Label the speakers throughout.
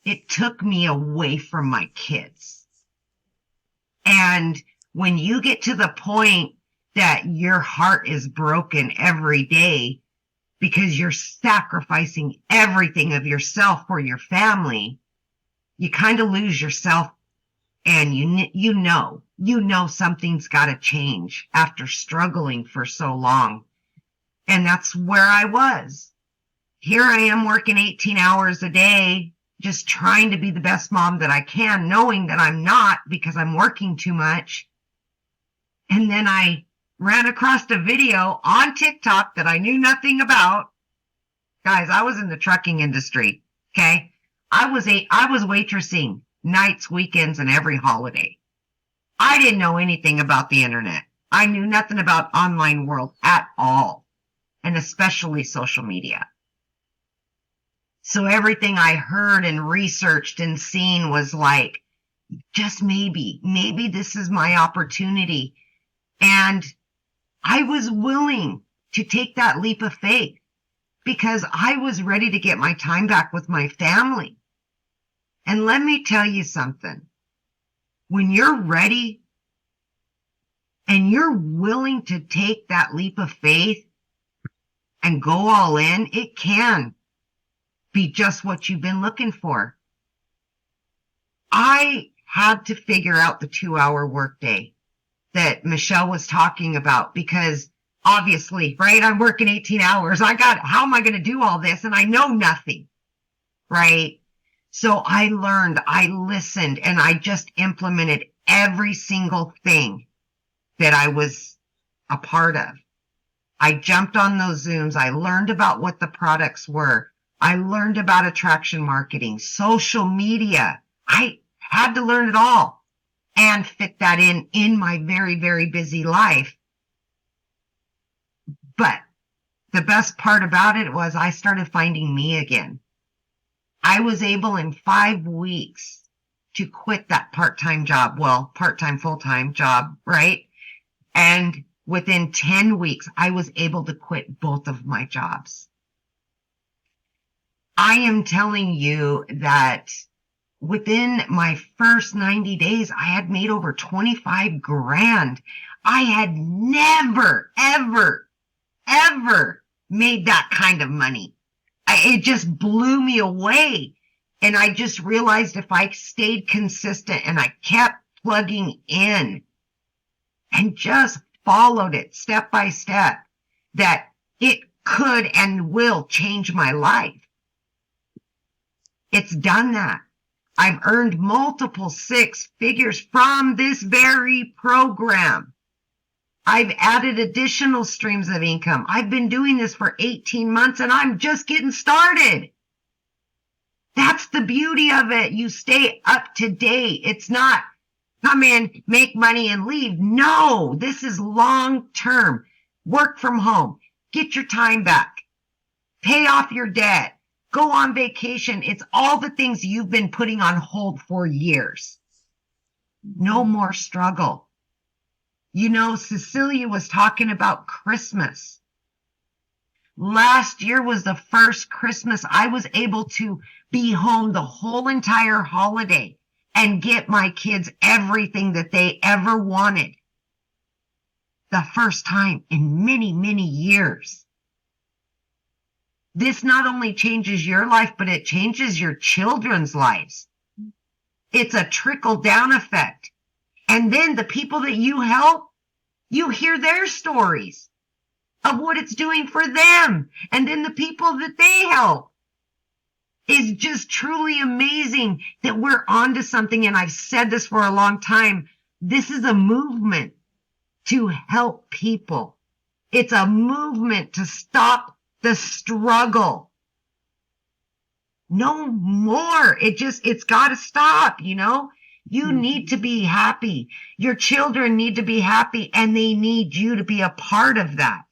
Speaker 1: it took me away from my kids. And when you get to the point that your heart is broken every day because you're sacrificing everything of yourself for your family, you kind of lose yourself, and you know something's got to change after struggling for so long. And that's where I was. Here I am working 18 hours a day, just trying to be the best mom that I can, knowing that I'm not because I'm working too much. And then I ran across a video on TikTok that I knew nothing about. Guys, I was in the trucking industry, okay? I was waitressing nights, weekends, and every holiday. I didn't know anything about the internet. I knew nothing about online world at all, and especially social media. So everything I heard and researched and seen was like, just maybe this is my opportunity. And I was willing to take that leap of faith because I was ready to get my time back with my family. And let me tell you something. When you're ready and you're willing to take that leap of faith and go all in, it can be just what you've been looking for. I had to figure out the 2-hour workday that Michele was talking about because obviously, right, I'm working 18 hours. How am I going to do all this? And I know nothing, right? So I learned, I listened, and I just implemented every single thing that I was a part of. I jumped on those Zooms. I learned about what the products were. I learned about attraction marketing, social media. I had to learn it all and fit that in my very, very busy life. But the best part about it was I started finding me again. I was able in 5 weeks to quit that part-time job. Well, part-time, full-time job, right? And within 10 weeks, I was able to quit both of my jobs. I am telling you that within my first 90 days, I had made over 25 grand. I had never, ever, ever made that kind of money. It just blew me away. And I just realized if I stayed consistent and I kept plugging in and just followed it step by step, that it could and will change my life. It's done that. I've earned multiple 6 figures from this very program. I've added additional streams of income. I've been doing this for 18 months and I'm just getting started. That's the beauty of it. You stay up to date. It's not come in, make money and leave. No, this is long term. Work from home. Get your time back. Pay off your debt. Go on vacation. It's all the things you've been putting on hold for years. No more struggle. You know, Cecilia was talking about Christmas. Last year was the first Christmas I was able to be home the whole entire holiday and get my kids everything that they ever wanted. The first time in many, many years. This not only changes your life, but it changes your children's lives. It's a trickle-down effect. And then the people that you help, you hear their stories of what it's doing for them. And then the people that they help. Is just truly amazing that we're onto something. And I've said this for a long time. This is a movement to help people. It's a movement to stop the struggle. No more. It's got to stop, you know. You need to be happy. Your children need to be happy, and they need you to be a part of that.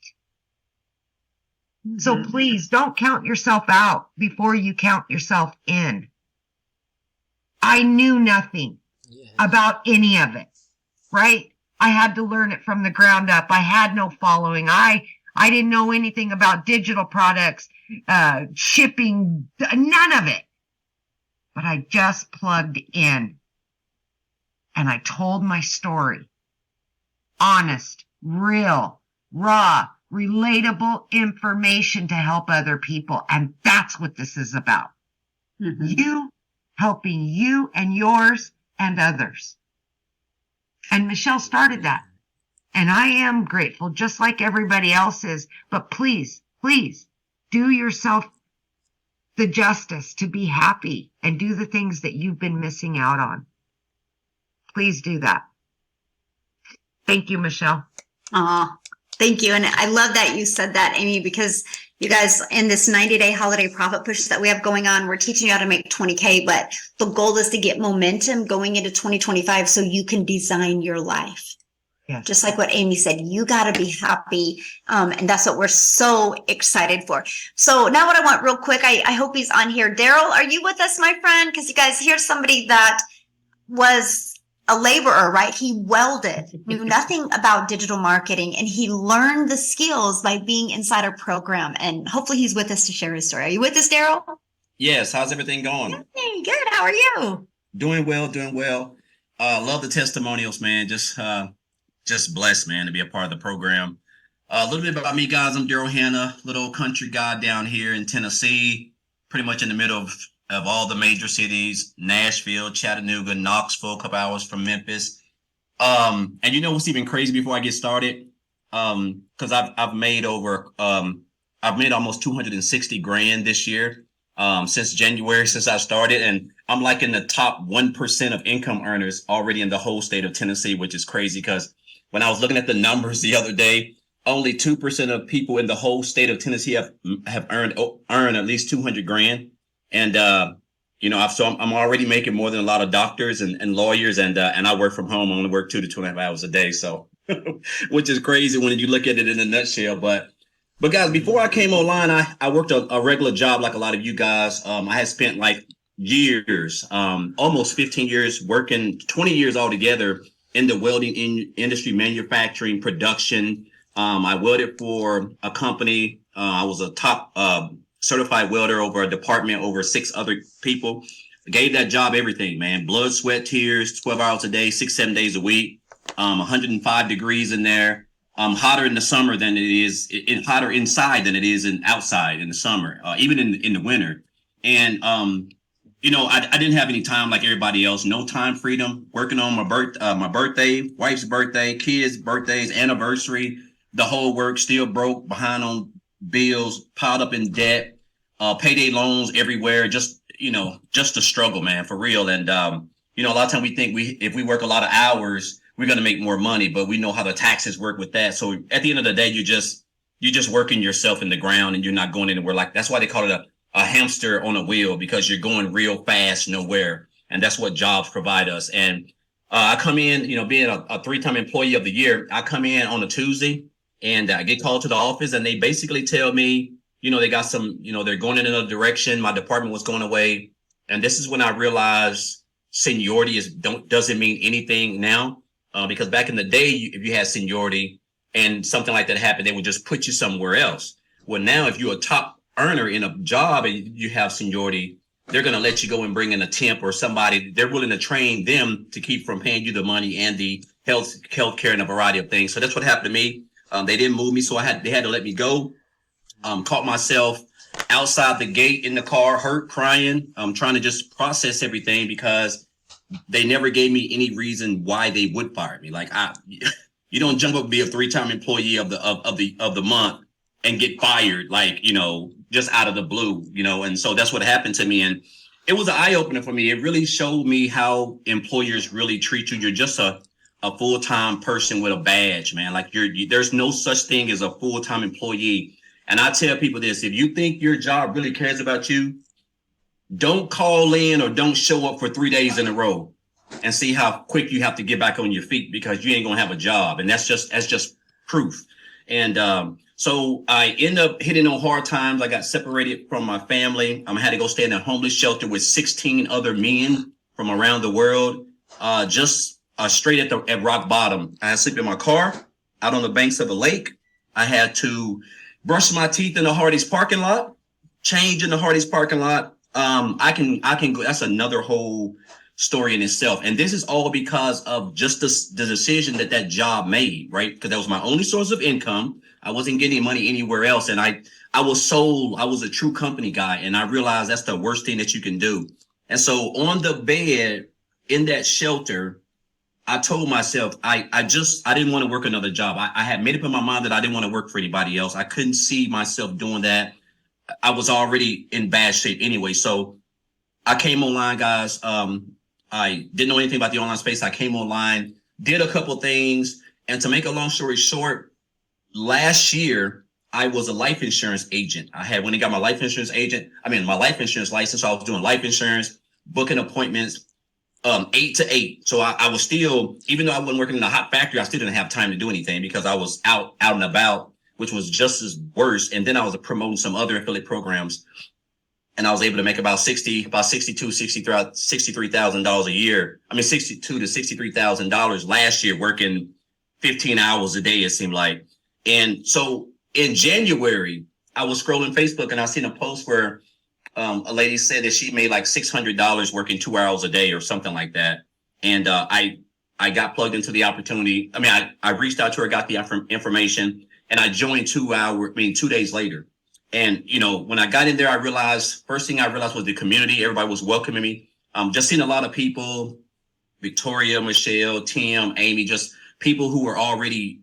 Speaker 1: Mm-hmm. So please don't count yourself out before you count yourself in. I knew nothing about any of it, right? I had to learn it from the ground up. I had no following. I didn't know anything about digital products, shipping, none of it. But but I just plugged in and I told my story. Honest, real, raw, relatable information to help other people. And that's what this is about. Mm-hmm. You helping you and yours and others. And Michele started that. And I am grateful, just like everybody else is. But please, please do yourself the justice to be happy and do the things that you've been missing out on. Please do that. Thank you, Michele.
Speaker 2: Thank you. And I love that you said that, Amy, because you guys, in this 90-day holiday profit push that we have going on, we're teaching you how to make 20K, but the goal is to get momentum going into 2025 so you can design your life. Yes. Just like what Amy said, you got to be happy. And that's what we're so excited for. So now what I want real quick, I hope he's on here. Daryl, are you with us, my friend? Because you guys, here's somebody that was a laborer, right? He welded, knew nothing about digital marketing, and he learned the skills by being inside our program. And hopefully he's with us to share his story. Are you with us, Daryl?
Speaker 3: Yes. How's everything going?
Speaker 2: Hey, good. How are you?
Speaker 3: Doing well, doing well. Love the testimonials, man. Just blessed, man, to be a part of the program. A little bit about me, guys. I'm Daryl Hanna, little country guy down here in Tennessee, pretty much in the middle of all the major cities, Nashville, Chattanooga, Knoxville, a couple hours from Memphis. And you know what's even crazy before I get started? Because I've made almost 260 grand this year, since January, since I started. And I'm like in the top 1% of income earners already in the whole state of Tennessee, which is crazy because when I was looking at the numbers the other day, only 2% of people in the whole state of Tennessee have earned at least 200 grand. And, I'm already making more than a lot of doctors and lawyers. And I work from home. I only work 2 to 2.5 hours a day. So, which is crazy when you look at it in a nutshell. But guys, before I came online, I worked a regular job like a lot of you guys. I had spent like years, almost 15 years working, 20 years altogether in the welding industry, manufacturing, production. I welded for a company. I was a top certified welder over a department, over 6 other people. I gave that job everything, man. Blood, sweat, tears, 12 hours a day, 6-7 days a week, 105 degrees in there. Hotter in the summer than it is, hotter inside than it is outside in the summer, even in the winter. And, I didn't have any time like everybody else, no time freedom, working on my birthday, wife's birthday, kids' birthdays, anniversary, the whole work, still broke, behind on bills, piled up in debt, payday loans everywhere, just a struggle, man, for real. And, a lot of times we think if we work a lot of hours, we're going to make more money, but we know how the taxes work with that. So at the end of the day, you're just working yourself in the ground and you're not going anywhere. Like that's why they call it a hamster on a wheel, because you're going real fast nowhere. And that's what jobs provide us. And I come in, being a 3-time employee of the year, I come in on a Tuesday and I get called to the office and they basically tell me, they got some, they're going in another direction. My department was going away. And this is when I realized seniority doesn't mean anything now. Because back in the day, if you had seniority and something like that happened, they would just put you somewhere else. Well, now if you're a top earner in a job and you have seniority, they're going to let you go and bring in a temp or somebody. They're willing to train them to keep from paying you the money and the health care and a variety of things. So that's what happened to me. They didn't move me, so they had to let me go. Caught myself outside the gate in the car, hurt, crying. Trying to just process everything because they never gave me any reason why they would fire me. Like you don't jump up and be a 3-time employee of the month and get fired, like, just out of the blue, and so that's what happened to me. And it was an eye opener for me. It really showed me how employers really treat you. You're just a full-time person with a badge, man. Like there's no such thing as a full-time employee. And I tell people this, if you think your job really cares about you, don't call in or don't show up for 3 days in a row and see how quick you have to get back on your feet, because you ain't going to have a job. And that's just proof. And, so I end up hitting on hard times. I got separated from my family. I had to go stay in a homeless shelter with 16 other men from around the world. Straight at rock bottom. I had to sleep in my car out on the banks of a lake. I had to brush my teeth in the Hardee's parking lot, change in the Hardee's parking lot, I can go. That's another whole story in itself. And this is all because of just the decision that job made, right? Because that was my only source of income. I wasn't getting money anywhere else. And I was a true company guy. And I realized that's the worst thing that you can do. And so on the bed in that shelter, I told myself I didn't want to work another job. I had made up in my mind that I didn't want to work for anybody else. I couldn't see myself doing that. I was already in bad shape anyway. So I came online, guys. I didn't know anything about the online space. I came online, did a couple things. And to make a long story short, last year, I was a life insurance agent. When I got my life insurance my life insurance license. So I was doing life insurance, booking appointments, 8 to 8. So I was still, even though I wasn't working in a hot factory, I still didn't have time to do anything because I was out and about, which was just as worse. And then I was promoting some other affiliate programs, and I was able to make about $63,000 a year. I mean, $62,000 to $63,000 last year, working 15 hours a day, it seemed like. And so in January, I was scrolling Facebook and I seen a post where a lady said that she made like $600 working 2 hours a day or something like that. And I got plugged into the opportunity. I mean, I reached out to her, got the information, and I joined 2 days later. And, when I got in there, first thing I realized was the community. Everybody was welcoming me. Just seeing a lot of people, Victoria, Michelle, Tim, Amy, just people who were already,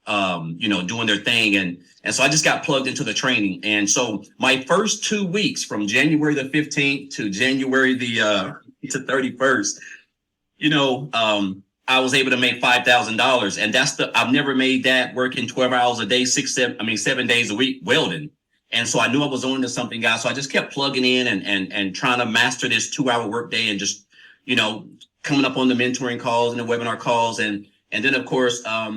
Speaker 3: doing their thing. And so I just got plugged into the training. And so my first 2 weeks from January the 15th to January to 31st, I was able to make $5,000. And I've never made that working 12 hours a day, 7 days a week welding. And so I knew I was on to something, guys. So I just kept plugging in and trying to master this 2 hour workday and just, coming up on the mentoring calls and the webinar calls. And then of course, I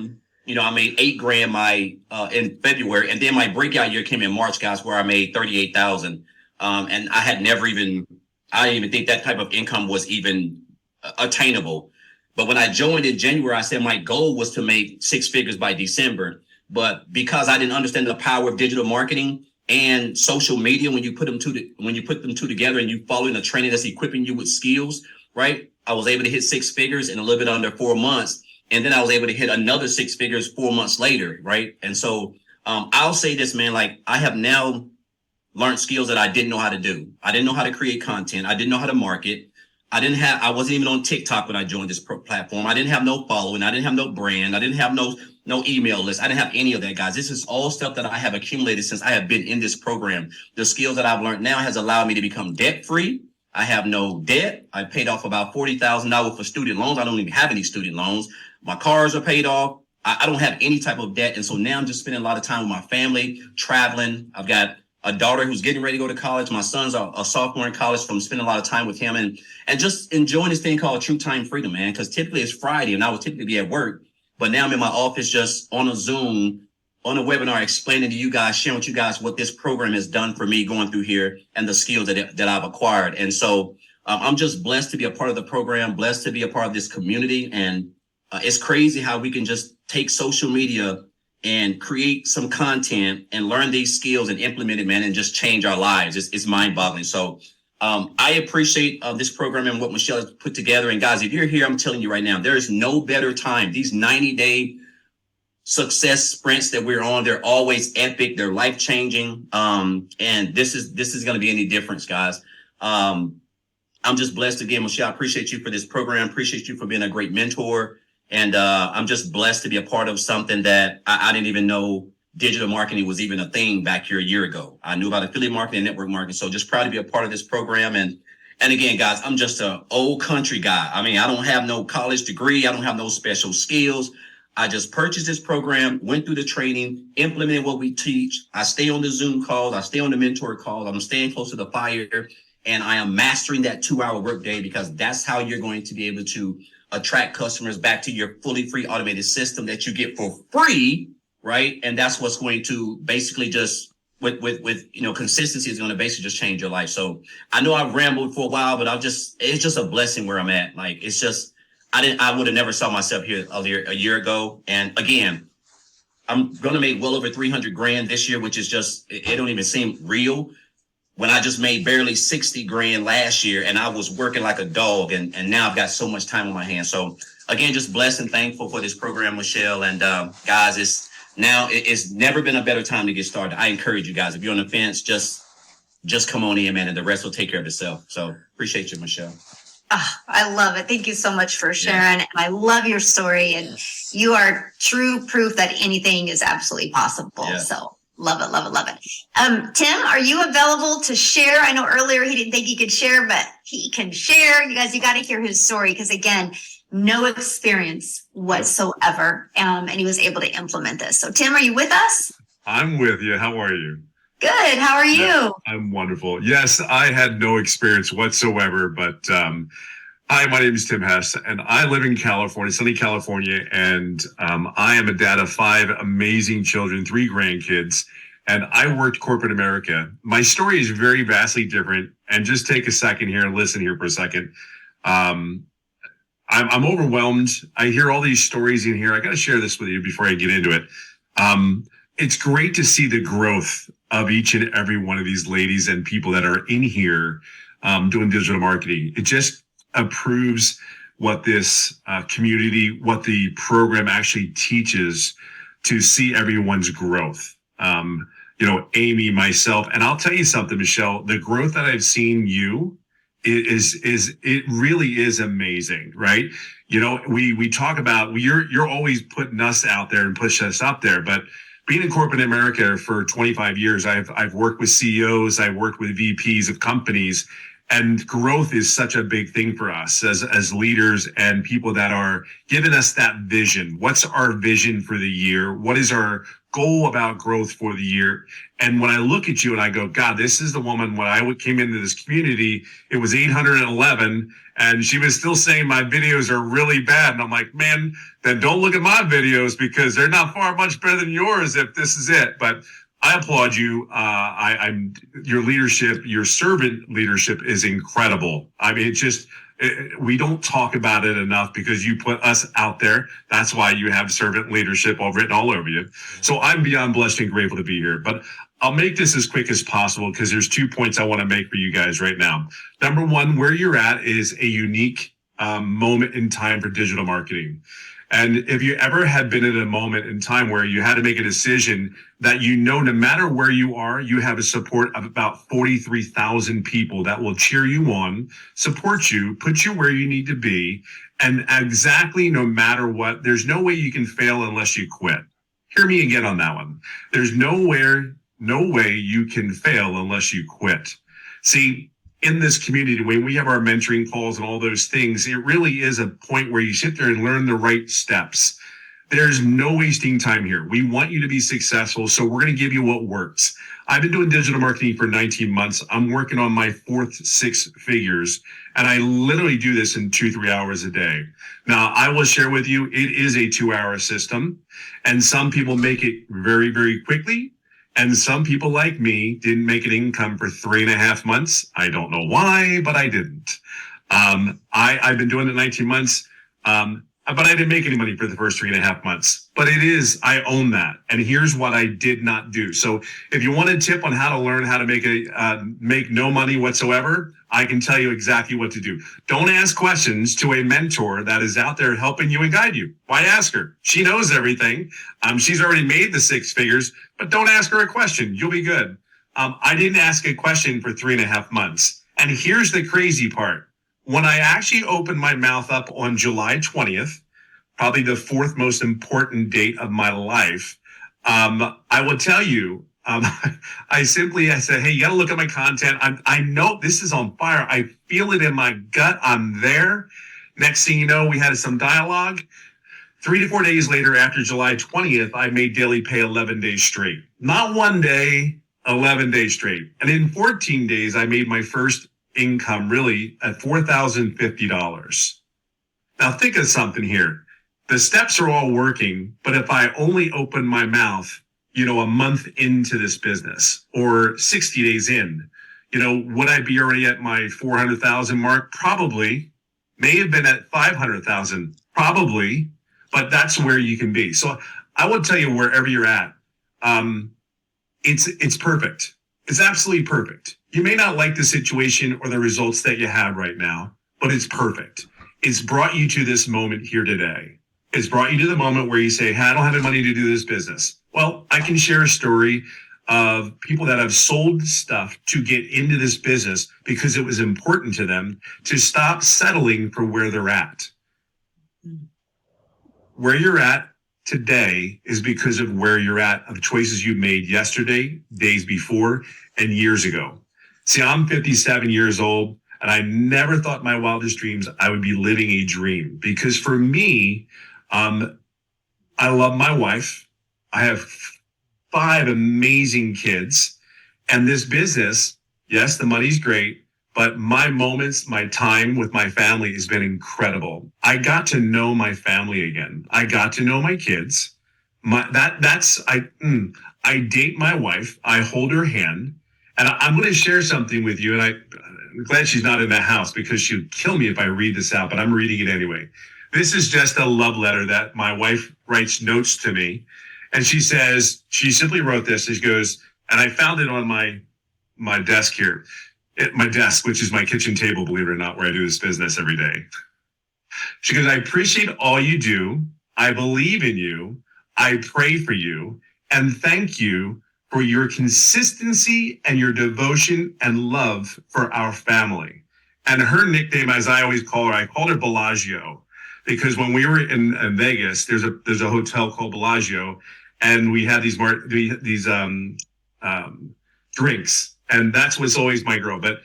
Speaker 3: made $8,000 in February, and then my breakout year came in March, guys, where I made 38,000. And I didn't even think that type of income was even attainable. But when I joined in January, I said my goal was to make six figures by December. But because I didn't understand the power of digital marketing and social media, when you put them two together and you follow in a training that's equipping you with skills, right? I was able to hit six figures in a little bit under 4 months. And then I was able to hit another six figures 4 months later, right? And so I'll say this, man, like I have now learned skills that I didn't know how to do. I didn't know how to create content. I didn't know how to market. I wasn't even on TikTok when I joined this platform. I didn't have no following. I didn't have no brand. I didn't have no email list. I didn't have any of that, guys. This is all stuff that I have accumulated since I have been in this program. The skills that I've learned now has allowed me to become debt free. I have no debt. I paid off about $40,000 for student loans. I don't even have any student loans. My cars are paid off. I don't have any type of debt. And so now I'm just spending a lot of time with my family, traveling. I've got a daughter who's getting ready to go to college. My son's a sophomore in college, from spending a lot of time with him and just enjoying this thing called true time freedom, man. Because typically it's Friday and I would typically be at work. But now I'm in my office just on a Zoom, on a webinar, explaining to you guys, sharing with you guys what this program has done for me going through here and the skills that I've acquired. And so I'm just blessed to be a part of the program, blessed to be a part of this community. And it's crazy how we can just take social media and create some content and learn these skills and implement it, man, and just change our lives. It's mind-boggling. So I appreciate this program and what Michele has put together. And guys, if you're here, I'm telling you right now, there is no better time. These 90-day success sprints that we're on, they're always epic. They're life-changing. And this is going to be any difference, guys. I'm just blessed again, Michele. I appreciate you for this program. Appreciate you for being a great mentor. And I'm just blessed to be a part of something that I didn't even know digital marketing was even a thing back here a year ago. I knew about affiliate marketing and network marketing. So just proud to be a part of this program. And again, guys, I'm just an old country guy. I mean, I don't have no college degree. I don't have no special skills. I just purchased this program, went through the training, implemented what we teach. I stay on the Zoom calls. I stay on the mentor calls. I'm staying close to the fire. And I am mastering that 2 hour workday, because that's how you're going to be able to attract customers back to your fully free automated system that you get for free, right? And that's what's going to basically just with consistency is going to basically just change your life. So I know I've rambled for a while, but it's just a blessing where I'm at. Like, it's just, I would have never saw myself here a year ago. And again, I'm going to make well over 300 grand this year, which is just, it don't even seem real. when I just made barely 60 grand last year and I was working like a dog, and now I've got so much time on my hands. So again, just blessed and thankful for this program, Michele. And guys, it's never been a better time to get started. I encourage you guys, if you're on the fence, just come on in, man, and the rest will take care of itself. So appreciate you, Michele.
Speaker 2: Oh, I love it. Thank you so much for sharing. And I love your story. And you are true proof that anything is absolutely possible.
Speaker 3: Yeah.
Speaker 2: So love it, love it, love it. Tim, are you available to share? I know earlier he didn't think he could share, but he can share. You guys, you got to hear his story because, again, no experience whatsoever. And he was able to implement this. So, Tim, are you with us?
Speaker 4: I'm with you. How are you?
Speaker 2: Good. How are you?
Speaker 4: Yeah, I'm wonderful. Yes, I had no experience whatsoever, but hi, my name is Tim Hess, and I live in California, sunny California, and I am a dad of 5 amazing children, 3 grandkids, and I worked corporate America. My story is very vastly different, and just take a second here and listen here for a second. I'm overwhelmed. I hear all these stories in here. I got to share this with you before I get into it. It's great to see the growth of each and every one of these ladies and people that are in here doing digital marketing. It just approves what this community, what the program actually teaches, to see everyone's growth. Amy, myself, and I'll tell you something, Michele, the growth that I've seen you it really is amazing, right? We talk about, you're always putting us out there and push us up there, but being in corporate America for 25 years, I've worked with CEOs, I've worked with VPs of companies, and growth is such a big thing for us as leaders and people that are giving us that vision. What's our vision for the year? What is our goal about growth for the year? And when I look at you and I go, God, this is the woman. When I came into this community, it was 811, and she was still saying my videos are really bad. And I'm like, man, then don't look at my videos because they're not far much better than yours if this is it. But I applaud you. Your leadership, your servant leadership is incredible. I mean, we don't talk about it enough because you put us out there. That's why you have servant leadership all written all over you. So I'm beyond blessed and grateful to be here. But I'll make this as quick as possible because there's 2 points I want to make for you guys right now. Number one, where you're at is a unique moment in time for digital marketing. And if you ever had been in a moment in time where you had to make a decision that no matter where you are, you have a support of about 43,000 people that will cheer you on, support you, put you where you need to be. And exactly no matter what, there's no way you can fail unless you quit. Hear me again on that one. There's no way you can fail unless you quit. See, in this community, when we have our mentoring calls and all those things, it really is a point where you sit there and learn the right steps. There's no wasting time here. We want you to be successful, so we're going to give you what works. I've been doing digital marketing for 19 months. I'm working on my 4th 6 figures, and I literally do this in 2-3 hours a day. Now, I will share with you, it is a 2-hour system, and some people make it very, very quickly. And some people like me didn't make an income for 3.5 months. I don't know why, but I didn't. I've been doing it 19 months, but I didn't make any money for the first 3.5 months. But I own that. And here's what I did not do. So if you want a tip on how to learn how to make no money whatsoever, I can tell you exactly what to do. Don't ask questions to a mentor that is out there helping you and guide you. Why ask her? She knows everything. She's already made the 6 figures, but don't ask her a question. You'll be good. I didn't ask a question for 3.5 months. And here's the crazy part. When I actually opened my mouth up on July 20th, probably the 4th most important date of my life, I will tell you, I said, hey, you got to look at my content. I know this is on fire. I feel it in my gut. I'm there. Next thing you know, we had some dialogue. 3 to 4 days later, after July 20th, I made daily pay 11 days straight. Not one day, 11 days straight. And in 14 days, I made my first income really at $4,050. Now think of something here. The steps are all working, but if I only open my mouth, a month into this business or 60 days in, would I be already at my 400,000 mark? Probably. May have been at 500,000, probably, but that's where you can be. So I would tell you, wherever you're at, it's perfect. It's absolutely perfect. You may not like the situation or the results that you have right now, but it's perfect. It's brought you to this moment here today. It's brought you to the moment where you say, hey, I don't have the money to do this business. Well, I can share a story of people that have sold stuff to get into this business because it was important to them to stop settling for where they're at. Where you're at today is because of where you're at, of choices you made yesterday, days before, and years ago. See, I'm 57 years old, and I never thought in my wildest dreams I would be living a dream. Because for me, I love my wife. I have 5 amazing kids. And this business, yes, the money's great, but my moments, my time with my family has been incredible. I got to know my family again. I got to know my kids. I date my wife. I hold her hand. And I'm going to share something with you. And I'm glad she's not in the house because she would kill me if I read this out, but I'm reading it anyway. This is just a love letter that my wife writes notes to me. And she says, she simply wrote this. She goes, and I found it on my desk here. My desk, which is my kitchen table, believe it or not, where I do this business every day. She goes, I appreciate all you do. I believe in you. I pray for you. And thank you for your consistency and your devotion and love for our family. And her nickname, as I always call her, I called her Bellagio, because when we were in Vegas, there's a hotel called Bellagio, and we had these drinks. And that's what's always my girl. But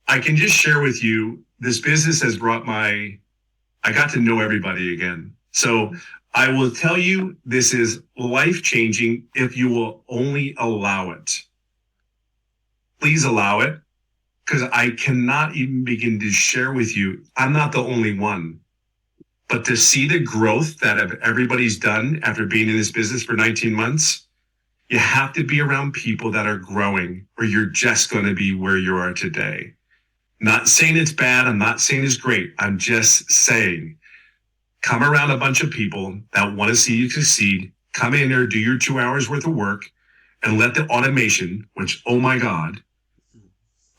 Speaker 4: I can just share with you, this business has brought I got to know everybody again. So I will tell you, this is life-changing if you will only allow it. Please allow it, because I cannot even begin to share with you. I'm not the only one. But to see the growth that everybody's done after being in this business for 19 months, you have to be around people that are growing, or you're just going to be where you are today. Not saying it's bad. I'm not saying it's great. I'm just saying, come around a bunch of people that want to see you succeed. Come in there, do your 2 hours worth of work, and let the automation, which, oh my God,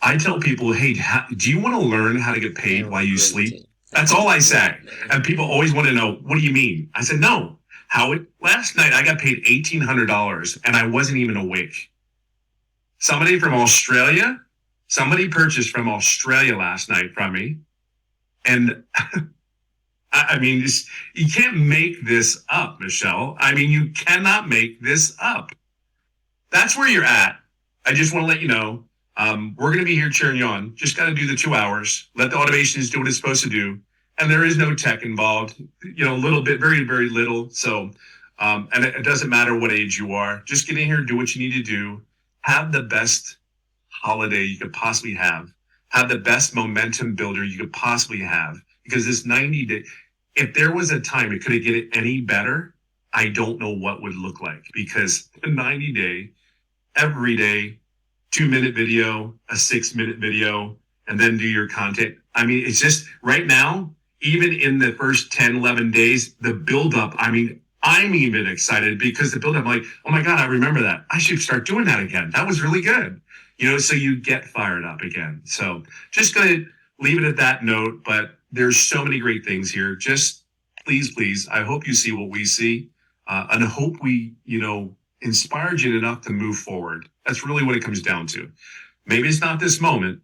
Speaker 4: I tell people, hey, do you want to learn how to get paid while you sleep? That's all I say. And people always want to know, what do you mean? I said, no. Last night I got paid $1,800 and I wasn't even awake. Somebody purchased from Australia last night from me. And I mean, you can't make this up, Michelle. I mean, you cannot make this up. That's where you're at. I just want to let you know, we're going to be here cheering you on. Just got to do the 2 hours. Let the automations do what it's supposed to do. And there is no tech involved, a little bit, very, very little. So, and it doesn't matter what age you are. Just get in here, do what you need to do. Have the best holiday you could possibly have. Have the best momentum builder you could possibly have. Because this 90-day, if there was a time it could get it any better, I don't know what would look like. Because a 90-day, every day, 2-minute video, a 6-minute video, and then do your content. I mean, it's just right now, even in the first 10, 11 days, the buildup, I mean, I'm even excited because the buildup, I'm like, oh my God, I remember that. I should start doing that again. That was really good. So you get fired up again. So just going to leave it at that note, but there's so many great things here. Just please, I hope you see what we see, and I hope we, inspired you enough to move forward. That's really what it comes down to. Maybe it's not this moment,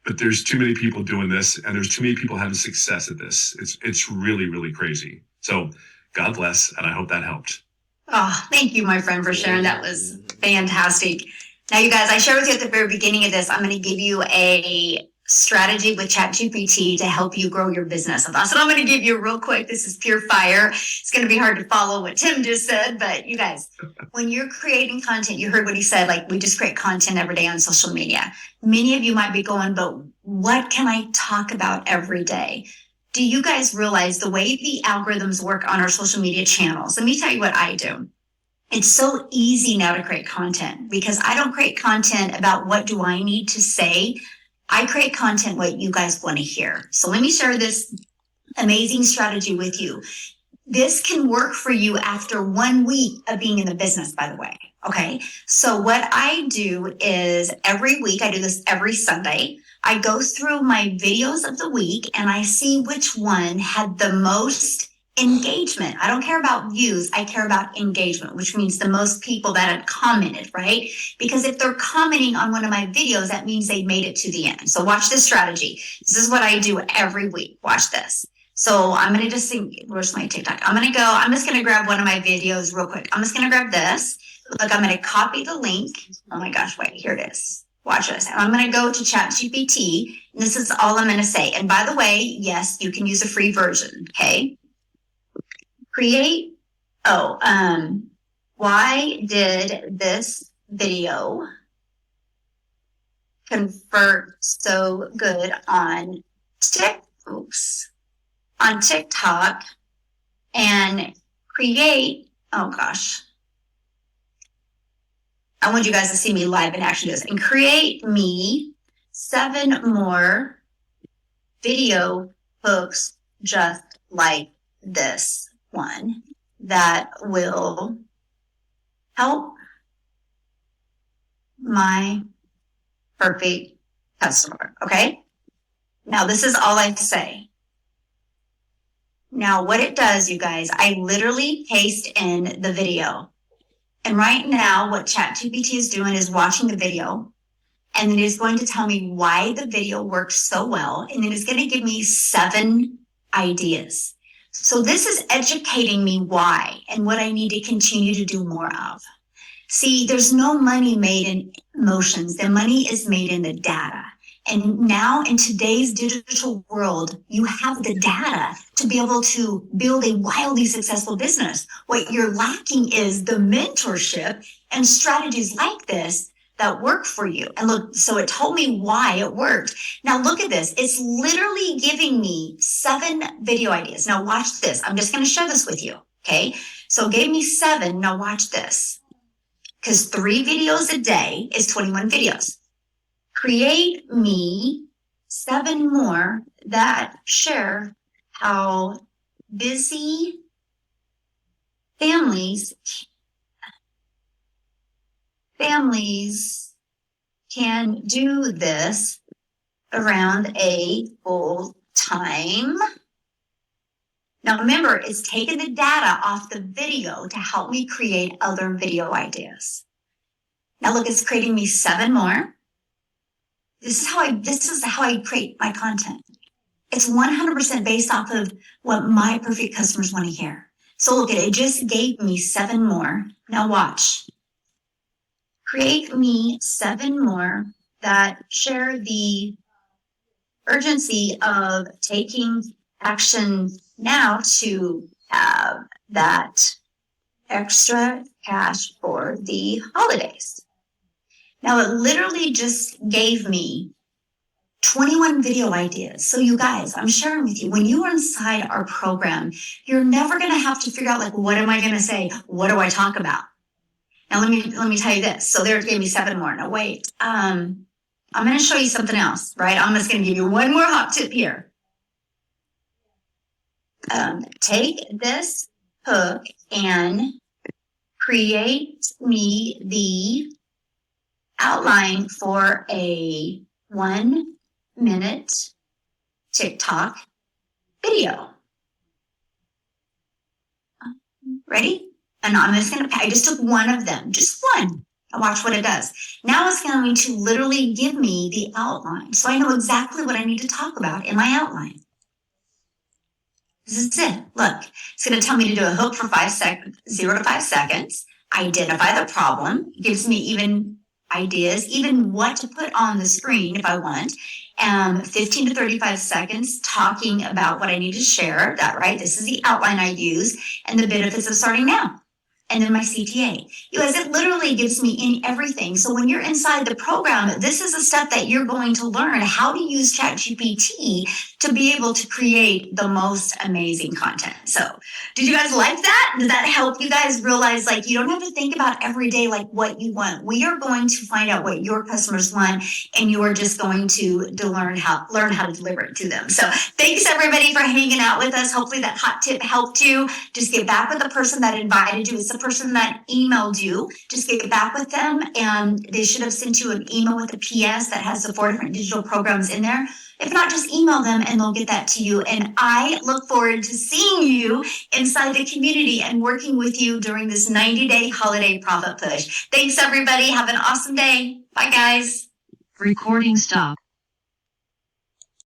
Speaker 4: but there's too many people doing this, and there's too many people having success at this. It's really, really crazy. So God bless, and I hope that helped.
Speaker 2: Oh, thank you, my friend, for sharing. That was fantastic. Now, you guys, I shared with you at the very beginning of this, I'm going to give you a strategy with ChatGPT to help you grow your business. And that's what I'm going to give you real quick. This is pure fire. It's going to be hard to follow what Tim just said, but you guys, when you're creating content, you heard what he said, like we just create content every day on social media. Many of you might be going, but what can I talk about every day? Do you guys realize the way the algorithms work on our social media channels? Let me tell you what I do. It's so easy now to create content because I don't create content about what do I need to say. I create content what you guys want to hear. So let me share this amazing strategy with you. This can work for you after 1 week of being in the business, by the way. Okay. So what I do is every week, I do this every Sunday. I go through my videos of the week and I see which one had the most engagement. I don't care about views. I care about engagement, which means the most people that had commented, right? Because if they're commenting on one of my videos, that means they made it to the end. So watch this strategy. This is what I do every week. Watch this. So I'm going to just think, where's my TikTok? I'm just going to grab one of my videos real quick. I'm just going to grab this. Look, I'm going to copy the link. Oh my gosh, wait, here it is. Watch this. And I'm going to go to ChatGPT. And this is all I'm going to say. And by the way, yes, you can use a free version. Okay. Create. Why did this video convert so good on TikTok and create, oh gosh. I want you guys to see me live in action do this and create me 7 more video hooks just like this one that will help my perfect customer. Okay. Now this is all I say. Now what it does, you guys, I literally paste in the video. And right now, what ChatGPT is doing is watching the video, and it is going to tell me why the video works so well, and it is going to give me 7 ideas. So this is educating me why and what I need to continue to do more of. See, there's no money made in emotions. The money is made in the data. And now in today's digital world, you have the data to be able to build a wildly successful business. What you're lacking is the mentorship and strategies like this that work for you. And look, so it told me why it worked. Now look at this. It's literally giving me 7 video ideas. Now watch this. I'm just going to share this with you. Okay. So it gave me 7. Now watch this. Because 3 videos a day is 21 videos. Create me 7 more that share how busy families can do this around a full time. Now remember, it's taking the data off the video to help me create other video ideas. Now look, it's creating me 7 more. This is how I create my content. It's 100% based off of what my perfect customers want to hear. So look at it. It just gave me 7 more. Now watch. Create me 7 more that share the urgency of taking action now to have that extra cash for the holidays. Now it literally just gave me 21 video ideas. So you guys, I'm sharing with you, when you are inside our program, you're never going to have to figure out like, what am I going to say? What do I talk about? Now let me tell you this. So there it gave me 7 more. Now wait, I'm going to show you something else, right? I'm just going to give you one more hot tip here. Take this hook and create me the outline for a 1-minute TikTok video. Ready? And I just took one of them, just one, and watch what it does. Now it's going to literally give me the outline. So I know exactly what I need to talk about in my outline. This is it. Look, it's going to tell me to do a hook for 5 seconds, 0 to 5 seconds, identify the problem, gives me even ideas, even what to put on the screen if I want, 15 to 35 seconds talking about what I need to share, that right? This is the outline I use and the benefits of starting now. And then my CTA. You guys, it literally gives me everything. So when you're inside the program, this is a step that you're going to learn how to use ChatGPT to be able to create the most amazing content. So did you guys like that? Does that help you guys realize like you don't have to think about every day like what you want? We are going to find out what your customers want, and you are just going to learn how to deliver it to them. So thanks everybody for hanging out with us. Hopefully that hot tip helped you. Just get back with the person that invited you. It's a person that emailed you, just get back with them, and they should have sent you an email with a PS that has the 4 different digital programs in there. If not, just email them and they'll get that to you. And I look forward to seeing you inside the community and working with you during this 90-day holiday profit push. Thanks, everybody. Have an awesome day. Bye, guys.
Speaker 5: Recording stop.